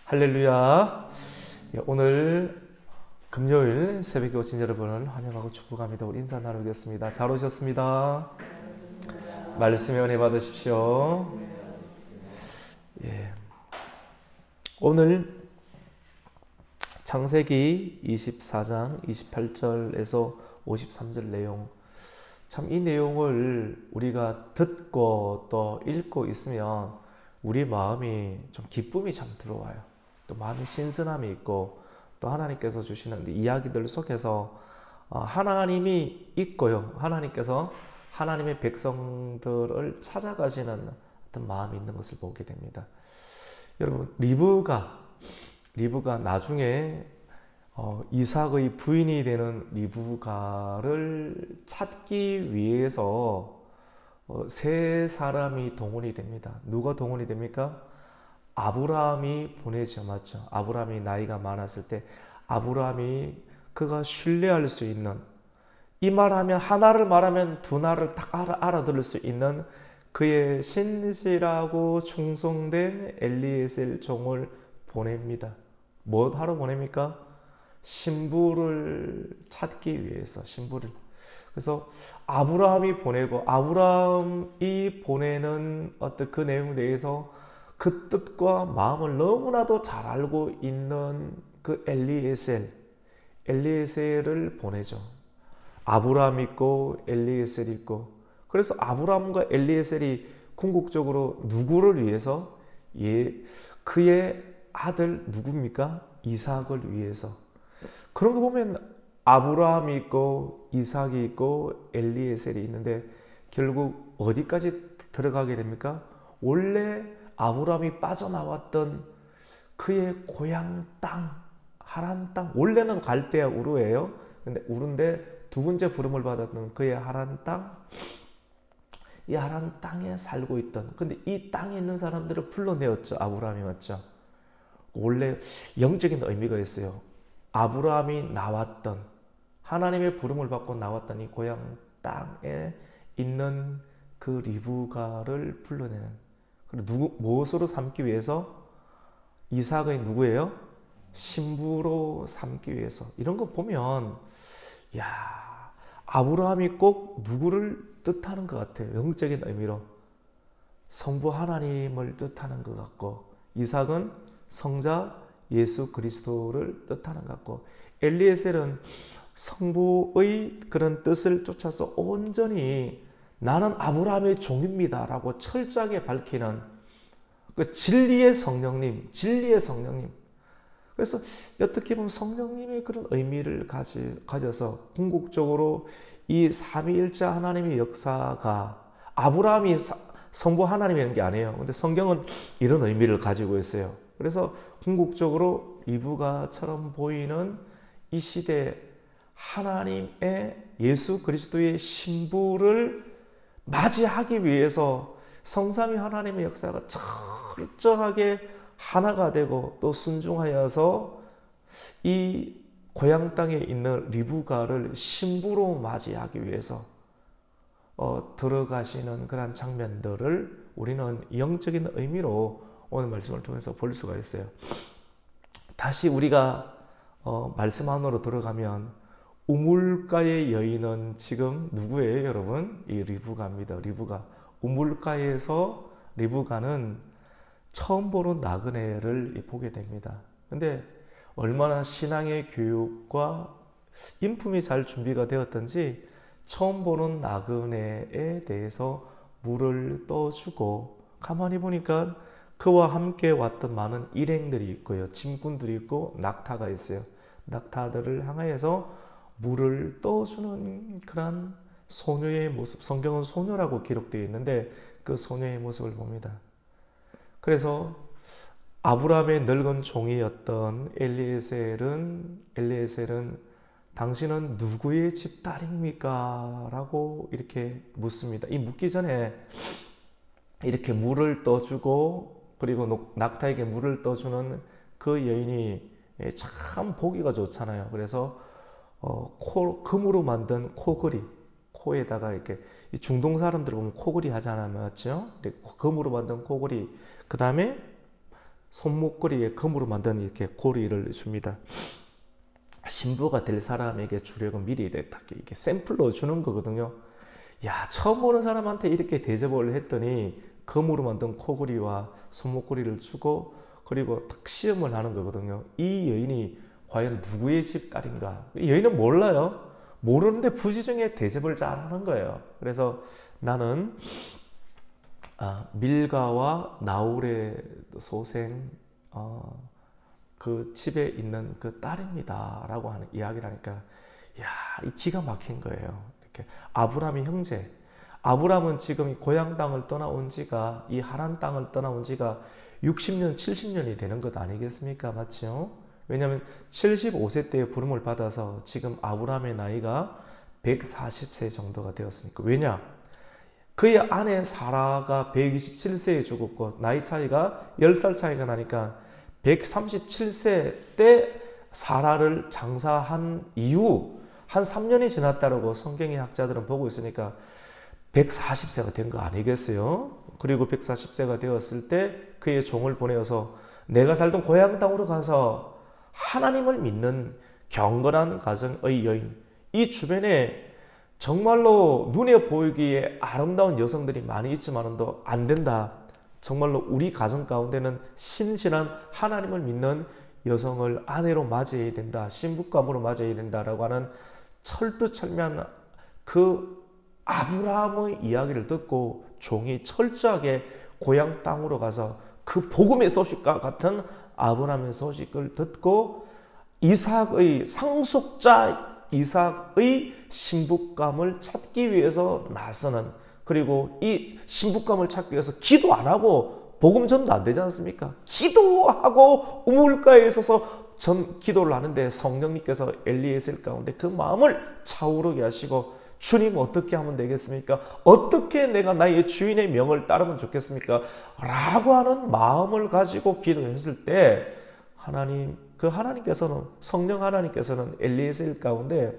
할렐루야. 예, 오늘 금요일 새벽에 오신 여러분을 환영하고 축복합니다. 우리 인사 나누겠습니다. 잘 오셨습니다. 말씀에 은혜 받으십시오. 예. 오늘 창세기 24장 28절에서 53절 내용, 참 이 내용을 우리가 듣고 또 읽고 있으면 우리 마음이 좀 기쁨이 참 들어와요. 또 마음이 신선함이 있고, 또 하나님께서 주시는 이야기들 속에서 하나님이 있고요, 하나님께서 하나님의 백성들을 찾아가시는 어떤 마음이 있는 것을 보게 됩니다. 여러분, 리브가 나중에 이삭의 부인이 되는 리브가를 찾기 위해서 세 사람이 동원이 됩니다. 누가 동원이 됩니까? 아브라함이 보내죠. 맞죠? 아브라함이 나이가 많았을 때 아브라함이 그가 신뢰할 수 있는, 이 말하면 하나를 말하면 두 나를 딱 알아들을 수 있는 그의 신실하고 충성된 엘리에셀 종을 보냅니다. 뭐 하러 보냅니까? 신부를 찾기 위해서, 신부를. 그래서 아브라함이 보내고, 아브라함이 보내는 어떤 그 내용에 대해서 그 뜻과 마음을 너무나도 잘 알고 있는 그 엘리에셀을 보내죠. 아브라함 있고 엘리에셀 있고. 그래서 아브라함과 엘리에셀이 궁극적으로 누구를 위해서? 그의 아들 누굽니까? 이삭을 위해서. 그런 거 보면 아브라함이 있고 이삭이 있고 엘리에셀이 있는데 결국 어디까지 들어가게 됩니까? 원래 아브라함이 빠져나왔던 그의 고향 땅, 하란 땅, 원래는 갈대아 우르예요. 근데 우르인데 두 번째 부름을 받았던 그의 하란 땅, 이 하란 땅에 살고 있던, 근데 이 땅에 있는 사람들을 불러내었죠. 아브라함이. 맞죠? 원래 영적인 의미가 있어요. 아브라함이 나왔던, 하나님의 부름을 받고 나왔던 이 고향 땅에 있는 그 리브가를 불러내는, 그리고 무엇으로 삼기 위해서? 이삭의 누구예요? 신부로 삼기 위해서. 이런 거 보면 아브라함이 꼭 누구를 뜻하는 것 같아요. 영적인 의미로 성부 하나님을 뜻하는 것 같고, 이삭은 성자 예수 그리스도를 뜻하는 것 같고, 엘리에셀은 성부의 그런 뜻을 쫓아서 온전히 나는 아브라함의 종입니다 라고 철저하게 밝히는 그 진리의 성령님. 그래서 어떻게 보면 성령님의 그런 의미를 가져서 궁극적으로 이 삼위일체 하나님의 역사가, 아브라함이 성부 하나님이라는 게 아니에요. 근데 성경은 이런 의미를 가지고 있어요. 그래서 궁극적으로 리브가처럼 보이는 이 시대 하나님의 예수 그리스도의 신부를 맞이하기 위해서 성삼위 하나님의 역사가 철저하게 하나가 되고 또 순종하여서 이 고향 땅에 있는 리브가를 신부로 맞이하기 위해서 들어가시는 그런 장면들을 우리는 영적인 의미로 오늘 말씀을 통해서 볼 수가 있어요. 다시 우리가 말씀 안으로 들어가면 우물가의 여인은 지금 누구예요, 여러분? 이 리브가입니다. 리브가. 우물가에서 리브가는 처음 보는 나그네를 보게 됩니다. 근데 얼마나 신앙의 교육과 인품이 잘 준비가 되었던지 처음 보는 나그네에 대해서 물을 떠주고, 가만히 보니까 그와 함께 왔던 많은 일행들이 있고요, 짐꾼들이 있고 낙타가 있어요. 낙타들을 향하여서 물을 떠주는 그런 소녀의 모습, 성경은 소녀라고 기록되어 있는데 그 소녀의 모습을 봅니다. 그래서 아브라함의 늙은 종이었던 엘리에셀은 당신은 누구의 집딸입니까? 라고 이렇게 묻습니다. 이 묻기 전에 이렇게 물을 떠주고, 그리고 낙타에게 물을 떠주는 그 여인이 참 보기가 좋잖아요. 그래서 금으로 만든 코걸이, 코에다가 이렇게, 중동 사람들 보면 코걸이 하잖아요. 맞죠? 금으로 만든 코걸이, 그 다음에 손목걸이에 금으로 만든 이렇게 고리를 줍니다. 신부가 될 사람에게 주려고 미리 이렇게 샘플로 주는 거거든요. 야, 처음 보는 사람한테 이렇게 대접을 했더니 금으로 만든 코걸이와 손목걸이를 주고 그리고 딱 시험을 하는 거거든요. 이 여인이 과연 누구의 집 딸인가? 이 여인은 몰라요. 모르는데 부지중에 대접을 잘 하는 거예요. 그래서 나는 밀가와 나홀의 소생 그 집에 있는 그 딸입니다 라고 하는 이야기를 하니까 이 기가 막힌 거예요. 이렇게 아브라함의 형제, 아브라함은 지금 고향 땅을 떠나온 지가, 이 하란 땅을 떠나온 지가 60년 70년이 되는 것 아니겠습니까? 맞죠? 왜냐하면 75세 때에 부름을 받아서 지금 아브라함의 나이가 140세 정도가 되었으니까. 왜냐? 그의 아내 사라가 127세에 죽었고 나이 차이가 10살 차이가 나니까 137세 때 사라를 장사한 이후 한 3년이 지났다고 성경의 학자들은 보고 있으니까 140세가 된 거 아니겠어요? 그리고 140세가 되었을 때 그의 종을 보내어서 내가 살던 고향 땅으로 가서 하나님을 믿는 경건한 가정의 여인, 이 주변에 정말로 눈에 보이기에 아름다운 여성들이 많이 있지만도 안 된다. 정말로 우리 가정 가운데는 신실한 하나님을 믿는 여성을 아내로 맞이해야 된다. 신부감으로 맞이해야 된다라고 하는 철두철미한 그 아브라함의 이야기를 듣고 종이 철저하게 고향 땅으로 가서 그 복음의 소식과 같은 아브라함의 소식을 듣고 이삭의 상속자 이삭의 신부감을 찾기 위해서 나서는, 그리고 이 신부감을 찾기 위해서 기도 안 하고 복음 전도 안 되지 않습니까? 기도하고 우물가에 있어서 기도를 하는데 성령님께서 엘리에셀 가운데 그 마음을 차오르게 하시고 주님 어떻게 하면 되겠습니까? 어떻게 내가 나의 주인의 명을 따르면 좋겠습니까? 라고 하는 마음을 가지고 기도했을 때 하나님께서는, 성령 하나님께서는 엘리에셀 가운데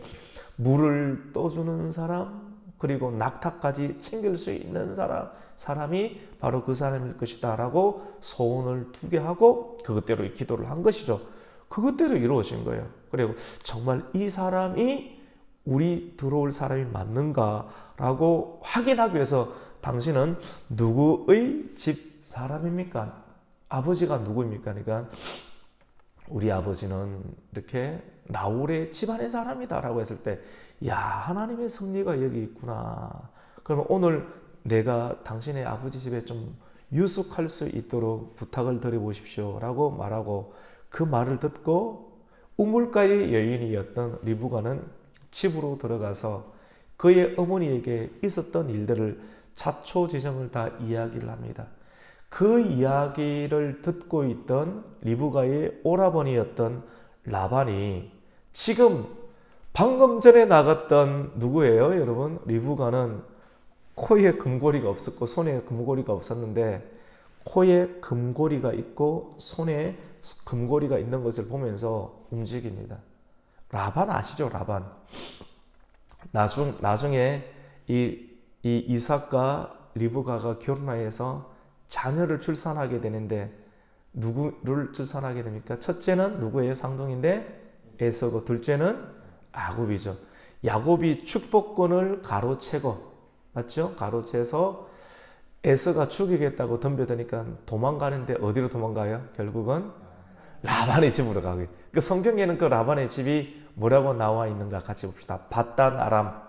물을 떠주는 사람, 그리고 낙타까지 챙길 수 있는 사람이 바로 그 사람일 것이다 라고 소원을 두게 하고 그것대로 기도를 한 것이죠. 그것대로 이루어진 거예요. 그리고 정말 이 사람이 우리 들어올 사람이 맞는가 라고 확인하기 위해서 당신은 누구의 집 사람입니까? 아버지가 누구입니까? 그러니까 우리 아버지는 이렇게 나홀의 집안의 사람이다 라고 했을 때, 야, 하나님의 섭리가 여기 있구나. 그러면 오늘 내가 당신의 아버지 집에 좀 유숙할 수 있도록 부탁을 드려보십시오 라고 말하고, 그 말을 듣고 우물가의 여인이었던 리브가는 집으로 들어가서 그의 어머니에게 있었던 일들을 자초지정을 다 이야기를 합니다. 그 이야기를 듣고 있던 리브가의 오라버니였던 라반이 지금 방금 전에 나갔던 누구예요, 여러분? 리브가는 코에 금고리가 없었고 손에 금고리가 없었는데 코에 금고리가 있고 손에 금고리가 있는 것을 보면서 움직입니다. 라반 아시죠? 라반. 나중에 이 이삭과 리브가가 결혼해서 자녀를 출산하게 되는데 누구를 출산하게 됩니까? 첫째는 누구예요? 상동인데 에서고, 둘째는 야곱이죠. 야곱이 축복권을 가로채고, 맞죠? 가로채서 에서가 죽이겠다고 덤벼드니까 도망가는데 어디로 도망가요? 결국은 라반의 집으로 가게. 그 성경에는 그 라반의 집이 뭐라고 나와 있는가 같이 봅시다. 밧단 아람.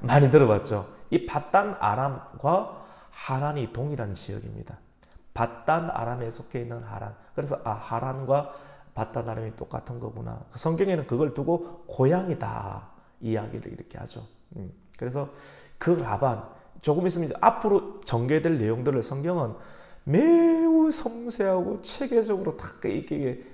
많이 들어봤죠? 이 밧단 아람과 하란이 동일한 지역입니다. 밧단 아람에 속해 있는 하란. 그래서 하란과 밧단 아람이 똑같은 거구나. 성경에는 그걸 두고 고향이다 이야기를 이렇게 하죠. 그래서 그 라반, 조금 있으면 이제 앞으로 전개될 내용들을 성경은 매우 섬세하고 체계적으로 다 이렇게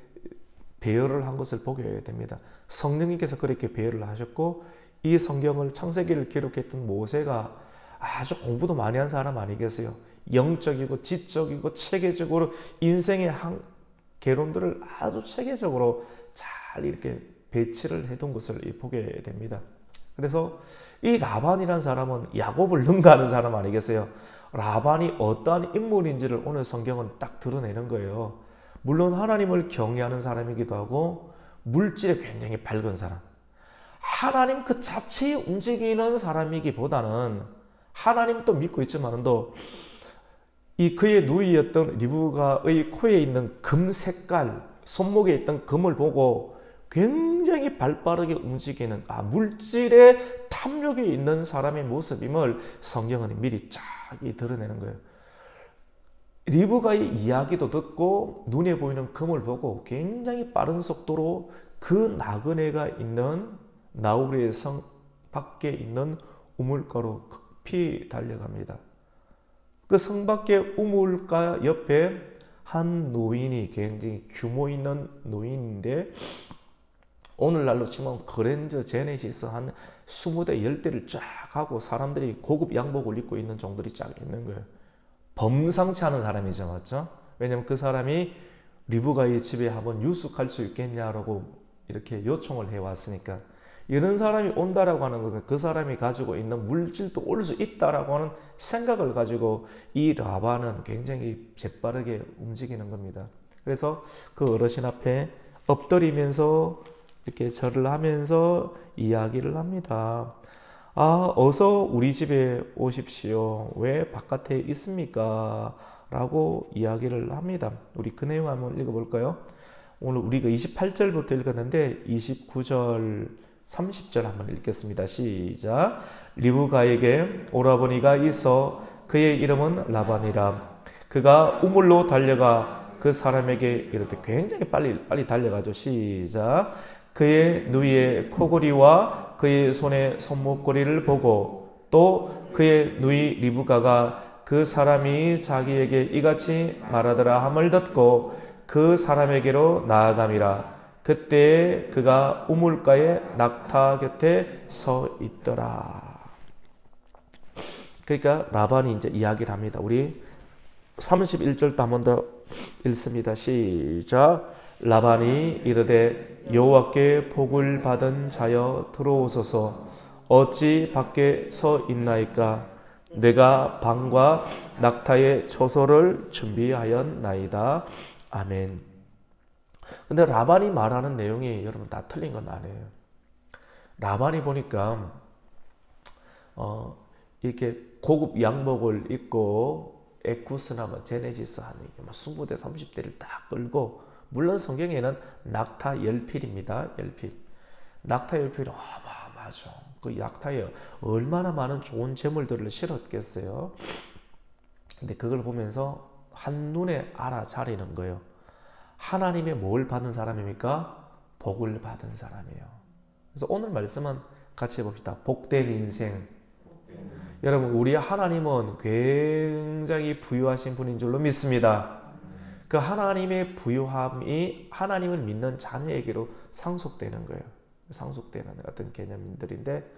배열을 한 것을 보게 됩니다. 성령님께서 그렇게 배열을 하셨고, 이 성경을 창세기를 기록했던 모세가 아주 공부도 많이 한 사람 아니겠어요? 영적이고 지적이고 체계적으로 인생의 개론들을 아주 체계적으로 잘 이렇게 배치를 해둔 것을 보게 됩니다. 그래서 이 라반이라는 사람은 야곱을 능가하는 사람 아니겠어요? 라반이 어떠한 인물인지를 오늘 성경은 딱 드러내는 거예요. 물론 하나님을 경외하는 사람이기도 하고 물질에 굉장히 밝은 사람, 하나님 그 자체에 움직이는 사람이기보다는 하나님도 믿고 있지만도 이 그의 누이였던 리브가의 코에 있는 금 색깔, 손목에 있던 금을 보고 굉장히 발빠르게 움직이는 물질의 탐욕이 있는 사람의 모습임을 성경은 미리 쫙 드러내는 거예요. 리브가의 이야기도 듣고 눈에 보이는 금을 보고 굉장히 빠른 속도로 그 나그네가 있는 나우리의 성 밖에 있는 우물가로 급히 달려갑니다. 그 성 밖의 우물가 옆에 한 노인이 굉장히 규모 있는 노인인데 오늘날로 치면 그랜저 제네시스 한 20대 10대를 쫙 하고 사람들이 고급 양복을 입고 있는 종들이 쫙 있는 거예요. 범상치 않은 사람이죠, 맞죠? 왜냐면 그 사람이 리브가의 집에 한번 유숙할 수 있겠냐라고 이렇게 요청을 해왔으니까 이런 사람이 온다라고 하는 것은 그 사람이 가지고 있는 물질도 올 수 있다라고 하는 생각을 가지고 이 라반은 굉장히 재빠르게 움직이는 겁니다. 그래서 그 어르신 앞에 엎드리면서 이렇게 절을 하면서 이야기를 합니다. 어서 우리 집에 오십시오. 왜 바깥에 있습니까? 라고 이야기를 합니다. 우리 그 내용 한번 읽어볼까요? 오늘 우리가 28절부터 읽었는데 29절, 30절 한번 읽겠습니다. 시작. 리브가에게 오라버니가 있어 그의 이름은 라반이라. 그가 우물로 달려가 그 사람에게 이렇게 굉장히 빨리 달려가죠. 시작. 그의 누이의 코골이와 그의 손의 손목걸이를 보고 또 그의 누이 리브가가 그 사람이 자기에게 이같이 말하더라 함을 듣고 그 사람에게로 나아감이라. 그때 그가 우물가에 낙타 곁에 서 있더라. 그러니까 라반이 이제 이야기를 합니다. 우리 31절도 한 번 더 읽습니다. 시작. 라반이 이르되 여호와께 복을 받은 자여 들어오소서. 어찌 밖에 서 있나이까? 내가 방과 낙타의 초소를 준비하였나이다. 아멘. 근데 라반이 말하는 내용이 여러분 다 틀린 건 아니에요. 라반이 보니까 이렇게 고급 양복을 입고 에쿠스나 제네시스 한 20대 30대를 딱 끌고, 물론 성경에는 낙타 열필입니다. 열필. 낙타 열필은 어마어마하죠. 그 낙타에 얼마나 많은 좋은 재물들을 실었겠어요. 근데 그걸 보면서 한눈에 알아차리는 거예요. 하나님의 뭘 받은 사람입니까? 복을 받은 사람이에요. 그래서 오늘 말씀은 같이 해봅시다. 복된 인생. 여러분, 우리 하나님은 굉장히 부유하신 분인 줄로 믿습니다. 그 하나님의 부유함이 하나님을 믿는 자녀에게로 상속되는 거예요. 상속되는 어떤 개념들인데,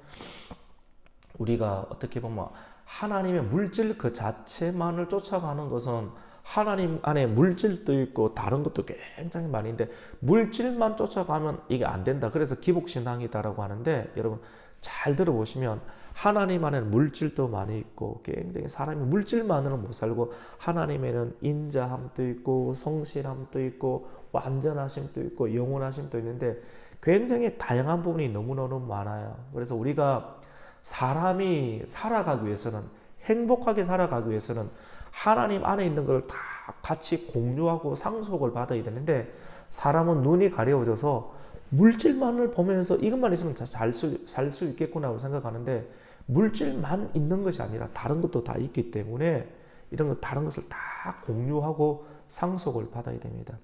우리가 어떻게 보면 하나님의 물질 그 자체만을 쫓아가는 것은 하나님 안에 물질도 있고 다른 것도 굉장히 많이 있는데 물질만 쫓아가면 이게 안 된다. 그래서 기복신앙이다라고 하는데, 여러분 잘 들어보시면 하나님 안에는 물질도 많이 있고 굉장히 사람이 물질만으로는 못 살고 하나님에는 인자함도 있고 성실함도 있고 완전하심도 있고 영원하심도 있는데 굉장히 다양한 부분이 너무너무 많아요. 그래서 우리가 사람이 살아가기 위해서는, 행복하게 살아가기 위해서는 하나님 안에 있는 걸 다 같이 공유하고 상속을 받아야 되는데, 사람은 눈이 가려워져서 물질만을 보면서 이것만 있으면 살 수 있겠구나 생각하는데, 물질만 있는 것이 아니라 다른 것도 다 있기 때문에 이런 것 다른 것을 다 공유하고 상속을 받아야 됩니다.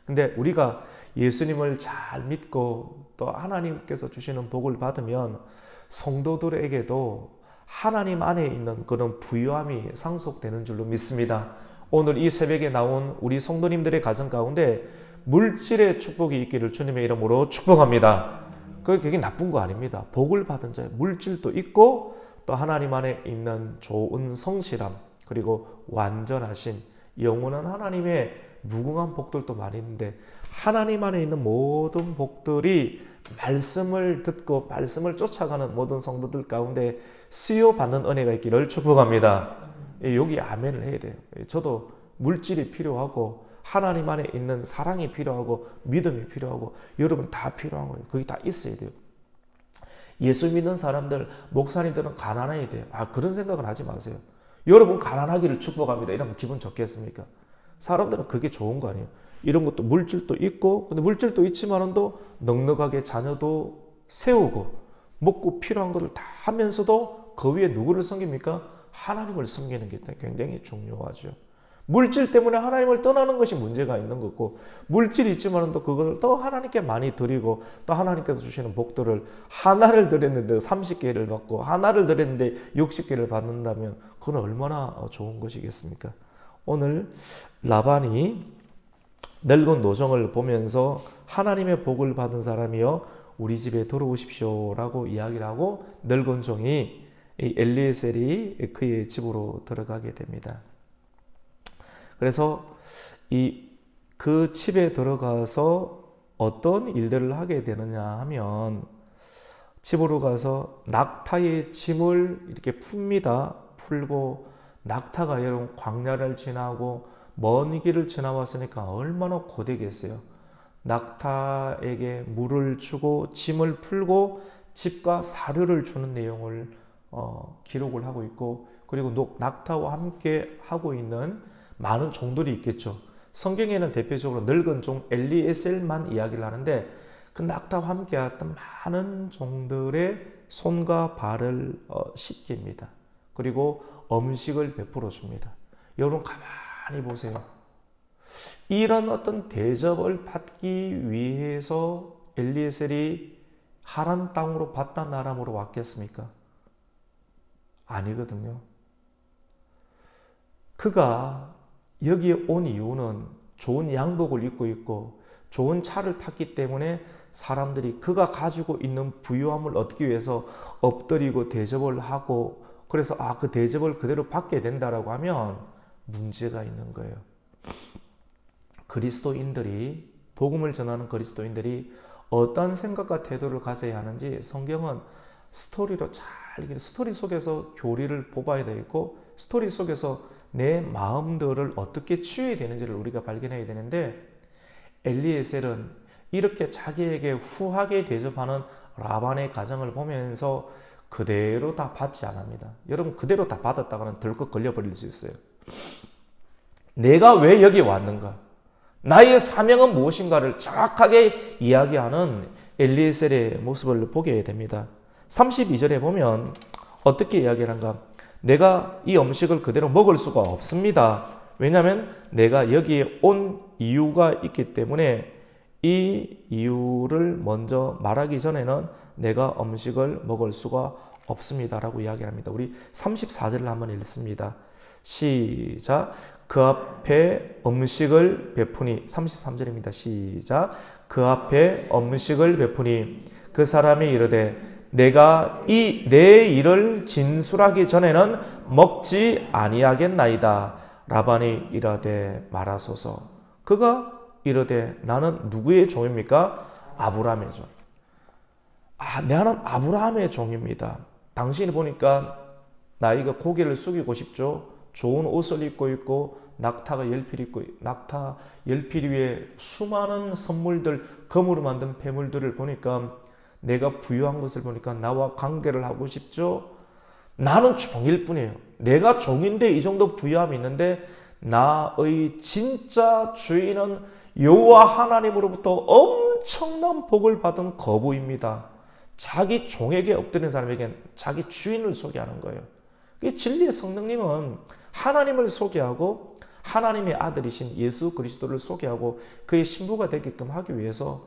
근데 우리가 예수님을 잘 믿고 또 하나님께서 주시는 복을 받으면 성도들에게도 하나님 안에 있는 그런 부유함이 상속되는 줄로 믿습니다. 오늘 이 새벽에 나온 우리 성도님들의 가정 가운데 물질의 축복이 있기를 주님의 이름으로 축복합니다. 그게 나쁜 거 아닙니다. 복을 받은 자의 물질도 있고 또 하나님 안에 있는 좋은 성실함, 그리고 완전하신 영원한 하나님의 무궁한 복들도 많이 있는데, 하나님 안에 있는 모든 복들이 말씀을 듣고 말씀을 쫓아가는 모든 성도들 가운데 수요받는 은혜가 있기를 축복합니다. 여기 아멘을 해야 돼요. 저도 물질이 필요하고 하나님 안에 있는 사랑이 필요하고 믿음이 필요하고 여러분 다 필요한 거예요. 그게 다 있어야 돼요. 예수 믿는 사람들, 목사님들은 가난해야 돼요. 그런 생각을 하지 마세요. 여러분 가난하기를 축복합니다. 이러면 기분 좋겠습니까? 사람들은 그게 좋은 거 아니에요. 이런 것도 물질도 있고, 근데 물질도 있지만도 넉넉하게 자녀도 세우고 먹고 필요한 것을 다 하면서도 그 위에 누구를 섬깁니까? 하나님을 섬기는 게 굉장히 중요하죠. 물질 때문에 하나님을 떠나는 것이 문제가 있는 거고, 물질이 있지만 또 그걸 또 하나님께 많이 드리고, 또 하나님께서 주시는 복들을 하나를 드렸는데 30개를 받고, 하나를 드렸는데 60개를 받는다면 그건 얼마나 좋은 것이겠습니까? 오늘 라반이 늙은 노정을 보면서 하나님의 복을 받은 사람이여 우리 집에 들어오십시오 라고 이야기를 하고, 늙은 종이 엘리에셀이 그의 집으로 들어가게 됩니다. 그래서 그 집에 들어가서 어떤 일들을 하게 되느냐 하면, 집으로 가서 낙타의 짐을 이렇게 풉니다. 풀고, 낙타가 여러분 광야를 지나고 먼 길을 지나왔으니까 얼마나 고되겠어요. 낙타에게 물을 주고 짐을 풀고 집과 사료를 주는 내용을 기록을 하고 있고, 그리고 낙타와 함께 하고 있는 많은 종들이 있겠죠. 성경에는 대표적으로 늙은 종 엘리에셀만 이야기를 하는데, 그 낙타와 함께 했던 많은 종들의 손과 발을 씻깁니다. 그리고 음식을 베풀어 줍니다. 여러분 가만히 보세요. 이런 어떤 대접을 받기 위해서 엘리에셀이 하란 땅으로 바단 아람으로 왔겠습니까? 아니거든요. 그가 여기에 온 이유는 좋은 양복을 입고 있고 좋은 차를 탔기 때문에 사람들이 그가 가지고 있는 부유함을 얻기 위해서 엎드리고 대접을 하고, 그래서 그 대접을 그대로 받게 된다라고 하면 문제가 있는 거예요. 그리스도인들이, 복음을 전하는 그리스도인들이 어떤 생각과 태도를 가져야 하는지 성경은 스토리로 스토리 속에서 교리를 뽑아야 되겠고, 스토리 속에서 내 마음들을 어떻게 치유해야 되는지를 우리가 발견해야 되는데, 엘리에셀은 이렇게 자기에게 후하게 대접하는 라반의 가정을 보면서 그대로 다 받지 않습니다. 여러분 그대로 다 받았다가는 덜컥 걸려버릴 수 있어요. 내가 왜 여기 왔는가? 나의 사명은 무엇인가를 정확하게 이야기하는 엘리에셀의 모습을 보게 됩니다. 32절에 보면 어떻게 이야기를 한가? 내가 이 음식을 그대로 먹을 수가 없습니다. 왜냐하면 내가 여기에 온 이유가 있기 때문에 이 이유를 먼저 말하기 전에는 내가 음식을 먹을 수가 없습니다 라고 이야기합니다. 우리 34절을 한번 읽습니다. 시작. 그 앞에 음식을 베푸니, 33절입니다. 시작. 그 앞에 음식을 베푸니 그 사람이 이르되 내가 내 일을 진술하기 전에는 먹지 아니하겠나이다. 라반이 이르되 말하소서. 그가 이르되 나는 누구의 종입니까? 아브라함의 종. 나는 아브라함의 종입니다. 당신이 보니까 나이가 고개를 숙이고 싶죠. 좋은 옷을 입고 있고 낙타가 10필 있고 낙타 10필 위에 수많은 선물들, 금으로 만든 폐물들을 보니까, 내가 부유한 것을 보니까 나와 관계를 하고 싶죠. 나는 종일 뿐이에요. 내가 종인데 이 정도 부유함이 있는데 나의 진짜 주인은 여호와 하나님으로부터 엄청난 복을 받은 거부입니다. 자기 종에게 엎드린 사람에겐 자기 주인을 소개하는 거예요. 진리의 성령님은 하나님을 소개하고 하나님의 아들이신 예수 그리스도를 소개하고 그의 신부가 되게끔 하기 위해서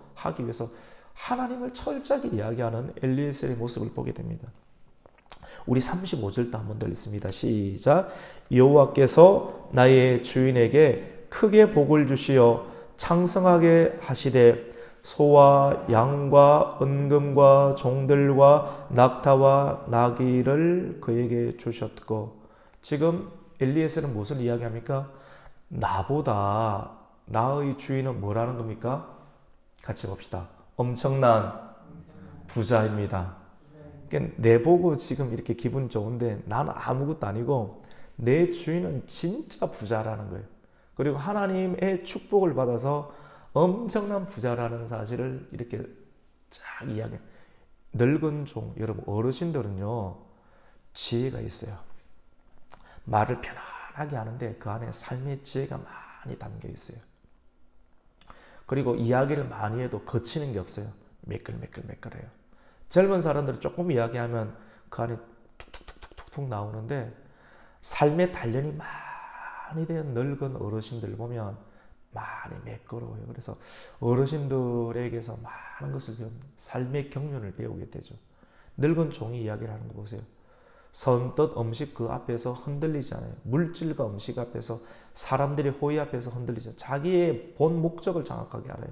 하나님을 철저하게 이야기하는 엘리에셀의 모습을 보게 됩니다. 우리 35절도 한번 더 읽습니다. 시작. 여호와께서 나의 주인에게 크게 복을 주시어 창성하게 하시되 소와 양과 은금과 종들과 낙타와 나귀를 그에게 주셨고, 지금 엘리에셀은 무엇을 이야기합니까? 나보다 나의 주인은 뭐라는 겁니까? 같이 봅시다. 엄청난 부자입니다. 그러니까 내보고 지금 이렇게 기분 좋은데 나는 아무것도 아니고 내 주인은 진짜 부자라는 거예요. 그리고 하나님의 축복을 받아서 엄청난 부자라는 사실을 이렇게 쫙 이야기. 늙은 종, 여러분 어르신들은요 지혜가 있어요. 말을 편안하게 하는데 그 안에 삶의 지혜가 많이 담겨 있어요. 그리고 이야기를 많이 해도 거치는 게 없어요. 매끌매끌매끌해요. 젊은 사람들은 조금 이야기하면 그 안에 툭툭툭툭툭 나오는데 삶의 단련이 많이 된 늙은 어르신들 보면 많이 매끄러워요. 그래서 어르신들에게서 많은 것을 배웁니다. 삶의 경륜을 배우게 되죠. 늙은 종이 이야기를 하는 거 보세요. 선뜻 음식 그 앞에서 흔들리지 않아요. 물질과 음식 앞에서, 사람들의 호의 앞에서 흔들리지 않아요. 자기의 본 목적을 정확하게 알아요.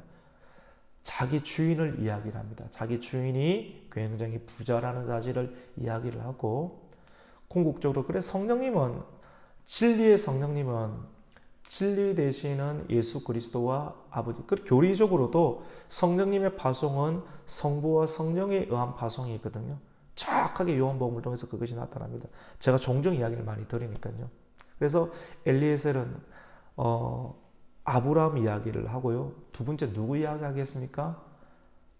자기 주인을 이야기를 합니다. 자기 주인이 굉장히 부자라는 사실을 이야기를 하고, 궁극적으로 그래 성령님은, 진리의 성령님은 진리 되시는 예수 그리스도와 아버지, 그 교리적으로도 성령님의 파송은 성부와 성령에 의한 파송이 있거든요. 정확하게 요한복음을 통해서 그것이 나타납니다. 제가 종종 이야기를 많이 드리니까요. 그래서 엘리에셀은 아브라함 이야기를 하고요. 두 번째 누구 이야기 하겠습니까?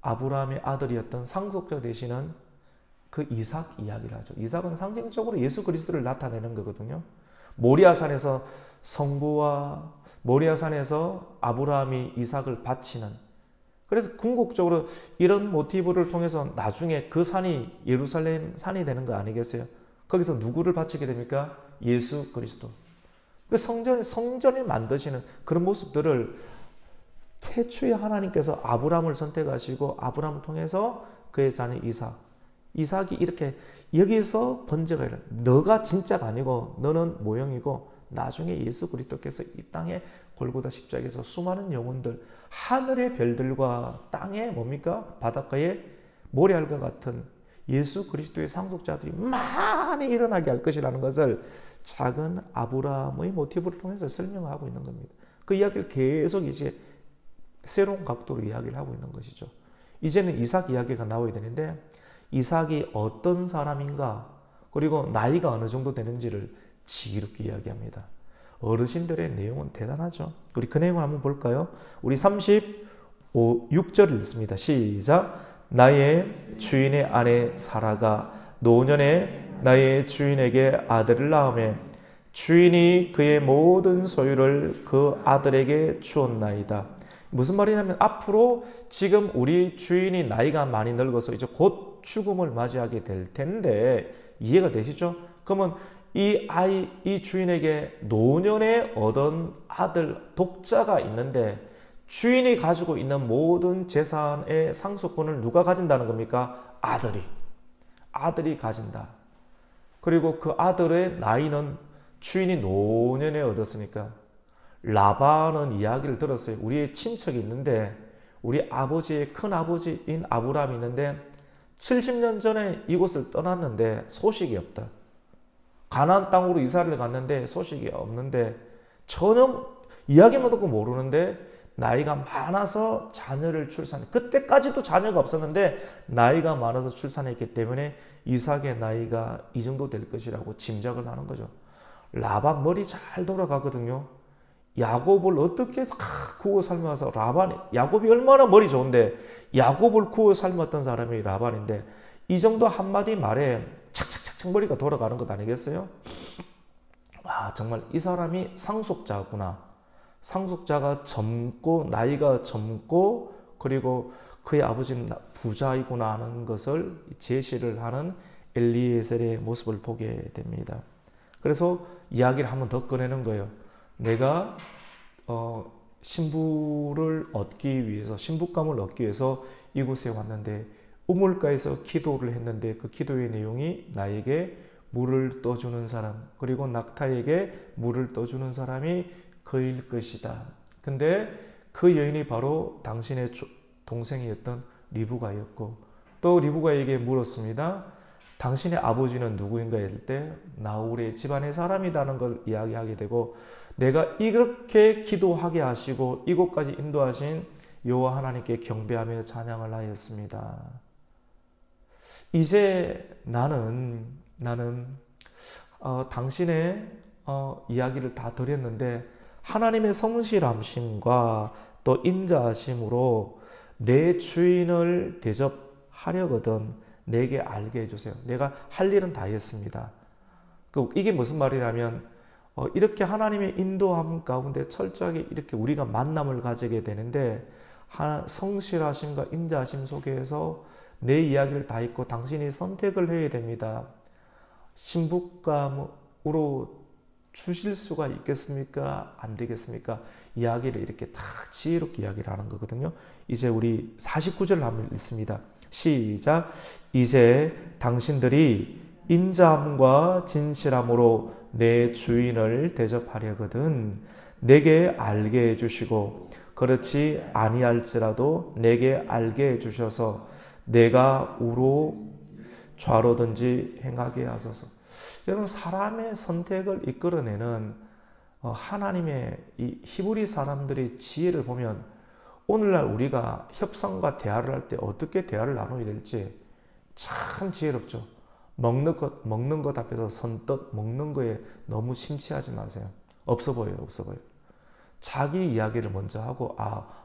아브라함의 아들이었던 상속자 되시는 그 이삭 이야기를 하죠. 이삭은 상징적으로 예수 그리스도를 나타내는 거거든요. 모리아산에서 성부와 모리아산에서 아브라함이 이삭을 바치는, 그래서 궁극적으로 이런 모티브를 통해서 나중에 그 산이 예루살렘 산이 되는 거 아니겠어요? 거기서 누구를 바치게 됩니까? 예수 그리스도. 그 성전을 만드시는 그런 모습들을 태초에 하나님께서 아브라함을 선택하시고 아브라함을 통해서 그의 자녀 이삭이 이렇게 여기서 번제가 일어나. 너가 진짜가 아니고 너는 모형이고 나중에 예수 그리스도께서 이 땅에 골고다 십자가에서 수많은 영혼들, 하늘의 별들과 땅의 뭡니까? 바닷가의 모래알과 같은 예수 그리스도의 상속자들이 많이 일어나게 할 것이라는 것을 작은 아브라함의 모티브를 통해서 설명하고 있는 겁니다. 그 이야기를 계속 이제 새로운 각도로 이야기를 하고 있는 것이죠. 이제는 이삭 이야기가 나와야 되는데, 이삭이 어떤 사람인가, 그리고 나이가 어느 정도 되는지를 지혜롭게 이야기합니다. 어르신들의 내용은 대단하죠. 우리 그 내용을 한번 볼까요? 우리 36절을 읽습니다. 시작. 나의 주인의 아내 사라가 노년에 나의 주인에게 아들을 낳으며 주인이 그의 모든 소유를 그 아들에게 주었나이다. 무슨 말이냐면 앞으로 지금 우리 주인이 나이가 많이 늙어서 이제 곧 죽음을 맞이하게 될 텐데, 이해가 되시죠? 그러면 이 주인에게 노년에 얻은 아들 독자가 있는데, 주인이 가지고 있는 모든 재산의 상속권을 누가 가진다는 겁니까? 아들이 가진다. 그리고 그 아들의 나이는 주인이 노년에 얻었으니까, 라반은 이야기를 들었어요. 우리의 친척이 있는데, 우리 아버지의 큰아버지인 아브라함이 있는데 70년 전에 이곳을 떠났는데 소식이 없다. 가나안 땅으로 이사를 갔는데 소식이 없는데, 전혀 이야기만 듣고 모르는데 나이가 많아서 자녀를 그때까지도 자녀가 없었는데 나이가 많아서 출산했기 때문에 이삭의 나이가 이 정도 될 것이라고 짐작을 하는 거죠. 라반 머리 잘 돌아가거든요. 야곱을 어떻게 구워 삶아서, 야곱이 얼마나 머리 좋은데 야곱을 구워 삶았던 사람이 라반인데, 이 정도 한마디 말에 착착착착 머리가 돌아가는 것 아니겠어요? 정말 이 사람이 상속자구나. 상속자가 나이가 젊고, 그리고 그의 아버지는 부자이구나 하는 것을 제시를 하는 엘리에셀의 모습을 보게 됩니다. 그래서 이야기를 한번 더 꺼내는 거예요. 내가 신부를 얻기 위해서, 신부감을 얻기 위해서 이곳에 왔는데 우물가에서 기도를 했는데, 그 기도의 내용이 나에게 물을 떠주는 사람, 그리고 낙타에게 물을 떠주는 사람이 그일 것이다. 근데 그 여인이 바로 당신의 동생이었던 리브가였고, 또 리브가에게 물었습니다. 당신의 아버지는 누구인가 했을 때 나홀의 집안의 사람이라는 걸 이야기하게 되고, 내가 이렇게 기도하게 하시고 이곳까지 인도하신 여호와 하나님께 경배하며 찬양을 하였습니다. 이제 나는 당신의 이야기를 다 드렸는데 하나님의 성실하심과 또 인자하심으로 내 주인을 대접하려거든 내게 알게 해주세요. 내가 할 일은 다 했습니다. 이게 무슨 말이냐면 이렇게 하나님의 인도함 가운데 철저하게 이렇게 우리가 만남을 가지게 되는데 성실하심과 인자하심 속에서 내 이야기를 다 했고 당신이 선택을 해야 됩니다. 신부감으로 주실 수가 있겠습니까? 안 되겠습니까? 이야기를 이렇게 딱 지혜롭게 이야기를 하는 거거든요. 이제 우리 49절 한번 읽습니다. 시작. 이제 당신들이 인자함과 진실함으로 내 주인을 대접하려거든 내게 알게 해주시고 그렇지 아니할지라도 내게 알게 해주셔서 내가 우로 좌로든지 행하게 하소서. 여러분 사람의 선택을 이끌어내는 하나님의 이 히브리 사람들의 지혜를 보면 오늘날 우리가 협상과 대화를 할 때 어떻게 대화를 나눠야 될지 참 지혜롭죠. 먹는 것 앞에서 선뜻 먹는 거에 너무 심취하지 마세요. 없어 보여요. 없어 보여요. 자기 이야기를 먼저 하고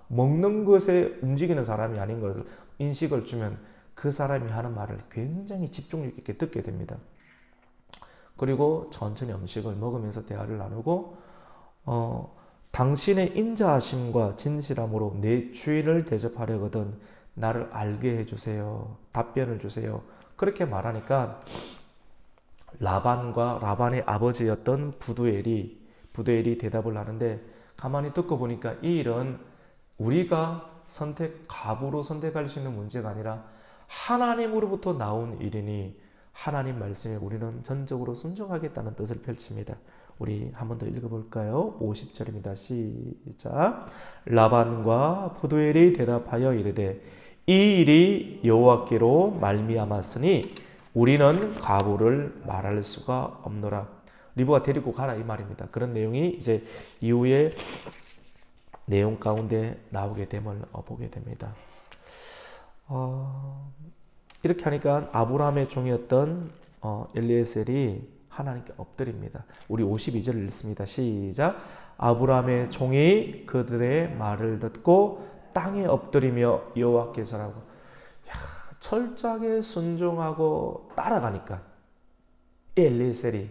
먹는 것에 움직이는 사람이 아닌 것을 인식을 주면 그 사람이 하는 말을 굉장히 집중력 있게 듣게 됩니다. 그리고 천천히 음식을 먹으면서 대화를 나누고 당신의 인자하심과 진실함으로 내 주인을 대접하려거든 나를 알게 해주세요. 답변을 주세요. 그렇게 말하니까 라반의 아버지였던 부두엘이 대답을 하는데 가만히 듣고 보니까 이 일은 우리가 갑으로 선택할 수 있는 문제가 아니라 하나님으로부터 나온 일이니 하나님 말씀에 우리는 전적으로 순종하겠다는 뜻을 펼칩니다. 우리 한 번 더 읽어볼까요? 50절입니다. 시작. 라반과 부두엘이 대답하여 이르되 이 일이 여호와께로 말미암았으니 우리는 과부를 말할 수가 없노라. 리브가 데리고 가라 이 말입니다. 그런 내용이 이제 이후에 내용 가운데 나오게 됨을 보게 됩니다. 이렇게 하니까 아브라함의 종이었던 엘리에셀이 하나님께 엎드립니다. 우리 52절 읽습니다. 시작. 아브라함의 종이 그들의 말을 듣고 땅에 엎드리며 여호와께 절하고. 철저하게 순종하고 따라가니까 엘리에셀이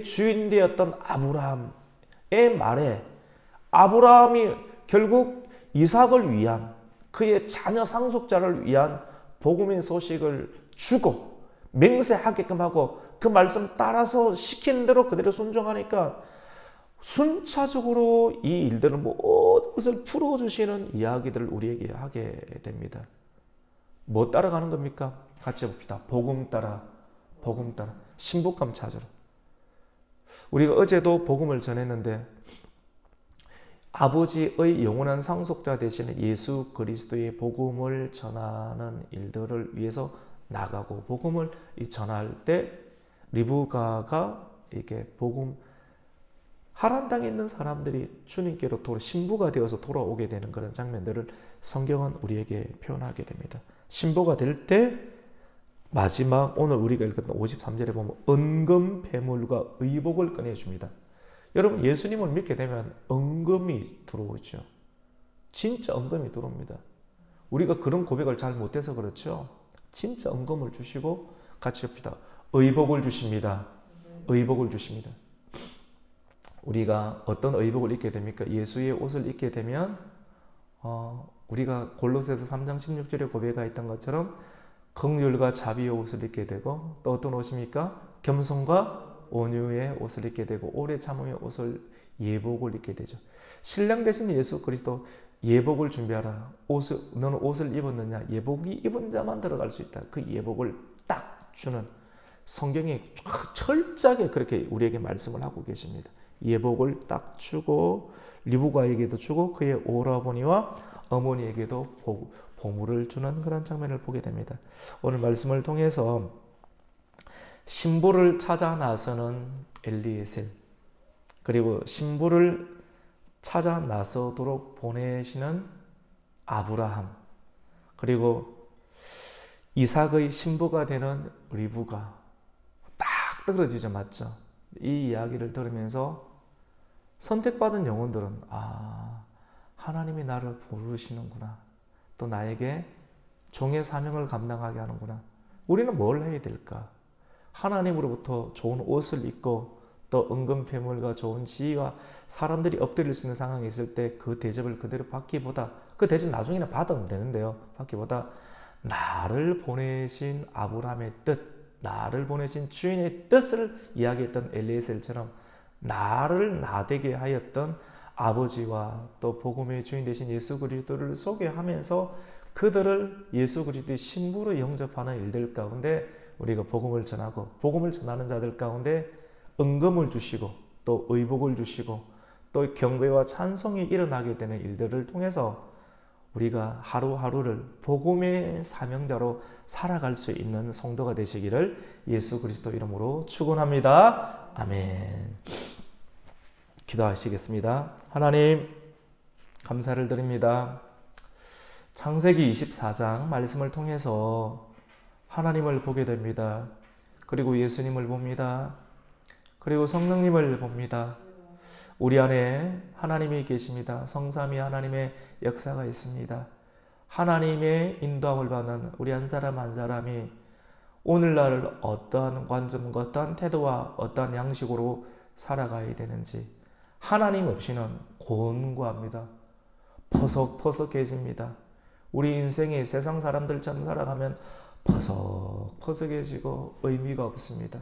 주인 되었던 아브라함의 말에 아브라함이 결국 이삭을 위한 그의 자녀 상속자를 위한 복음의 소식을 주고 맹세하게끔 하고 그 말씀 따라서 시키는 대로 그대로 순종하니까 순차적으로 이 일들은 모든 것을 풀어주시는 이야기들을 우리에게 하게 됩니다. 뭐 따라가는 겁니까? 같이 봅시다. 복음 따라 신복감 찾으러. 우리가 어제도 복음을 전했는데 아버지의 영원한 상속자 되시는 예수 그리스도의 복음을 전하는 일들을 위해서 나가고 복음을 전할 때 리브가가 이렇게 복음 하란 땅에 있는 사람들이 주님께로 신부가 되어서 돌아오게 되는 그런 장면들을 성경은 우리에게 표현하게 됩니다. 신부가 될 때 마지막 오늘 우리가 읽었던 53절에 보면 은금 배물과 의복을 꺼내줍니다. 여러분 예수님을 믿게 되면 은금이 들어오죠. 진짜 은금이 들어옵니다. 우리가 그런 고백을 잘 못해서 그렇죠. 진짜 은금을 주시고 같이 합시다. 의복을 주십니다. 의복을 주십니다. 우리가 어떤 의복을 입게 됩니까? 예수의 옷을 입게 되면 우리가 골로새서 3장 16절에 고백가 있던 것처럼 긍휼과 자비의 옷을 입게 되고 또 어떤 옷입니까? 겸손과 온유의 옷을 입게 되고 오래 참음의 옷을 예복을 입게 되죠. 신랑 되신 예수 그리스도 예복을 준비하라. 너는 옷을 입었느냐? 예복이 입은 자만 들어갈 수 있다. 그 예복을 딱 주는 성경이 철저하게 그렇게 우리에게 말씀을 하고 계십니다. 예복을 딱 주고 리브가에게도 주고 그의 오라버니와 어머니에게도 보물을 주는 그런 장면을 보게 됩니다. 오늘 말씀을 통해서 신부를 찾아 나서는 엘리에셀 그리고 신부를 찾아 나서도록 보내시는 아브라함 그리고 이삭의 신부가 되는 리브가 딱 떨어지죠. 맞죠? 이 이야기를 들으면서 선택받은 영혼들은 하나님이 나를 부르시는구나. 또 나에게 종의 사명을 감당하게 하는구나. 우리는 뭘 해야 될까? 하나님으로부터 좋은 옷을 입고 또 은근패물과 좋은 지위와 사람들이 엎드릴 수 있는 상황이 있을 때 그 대접을 그대로 받기보다, 그 대접 나중에는 받으면 되는데요, 받기보다 나를 보내신 아브라함의 뜻, 나를 보내신 주인의 뜻을 이야기했던 엘리에셀처럼 나를 나되게 하였던 아버지와 또 복음의 주인 되신 예수 그리스도를 소개하면서 그들을 예수 그리스도의 신부로 영접하는 일들 가운데 우리가 복음을 전하고, 복음을 전하는 자들 가운데 은금을 주시고 또 의복을 주시고 또 경배와 찬송이 일어나게 되는 일들을 통해서 우리가 하루하루를 복음의 사명자로 살아갈 수 있는 성도가 되시기를 예수 그리스도 이름으로 축원합니다. 아멘. 기도하시겠습니다. 하나님, 감사를 드립니다. 창세기 24장 말씀을 통해서 하나님을 보게 됩니다. 그리고 예수님을 봅니다. 그리고 성령님을 봅니다. 우리 안에 하나님이 계십니다. 성삼위 하나님의 역사가 있습니다. 하나님의 인도함을 받는 우리 한 사람 한 사람이 오늘날 어떠한 관점과 어떠한 태도와 어떠한 양식으로 살아가야 되는지 하나님 없이는 곤고합니다. 퍼석퍼석해집니다. 우리 인생이 세상 사람들처럼 살아가면 퍼석퍼석해지고 의미가 없습니다.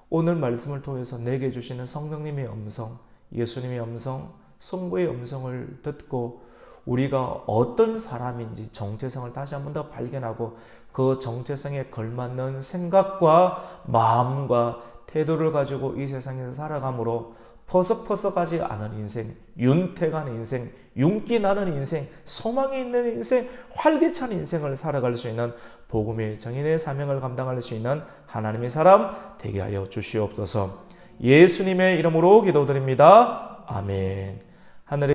오늘 말씀을 통해서 내게 주시는 성령님의 음성, 예수님의 음성, 성부의 음성을 듣고 우리가 어떤 사람인지 정체성을 다시 한 번 더 발견하고 그 정체성에 걸맞는 생각과 마음과 태도를 가지고 이 세상에서 살아감으로 퍼석퍼석하지 않은 인생, 윤택한 인생, 윤기 나는 인생, 소망이 있는 인생, 활기찬 인생을 살아갈 수 있는 복음의 정인의 사명을 감당할 수 있는 하나님의 사람 되게 하여 주시옵소서. 예수님의 이름으로 기도드립니다. 아멘. 하늘의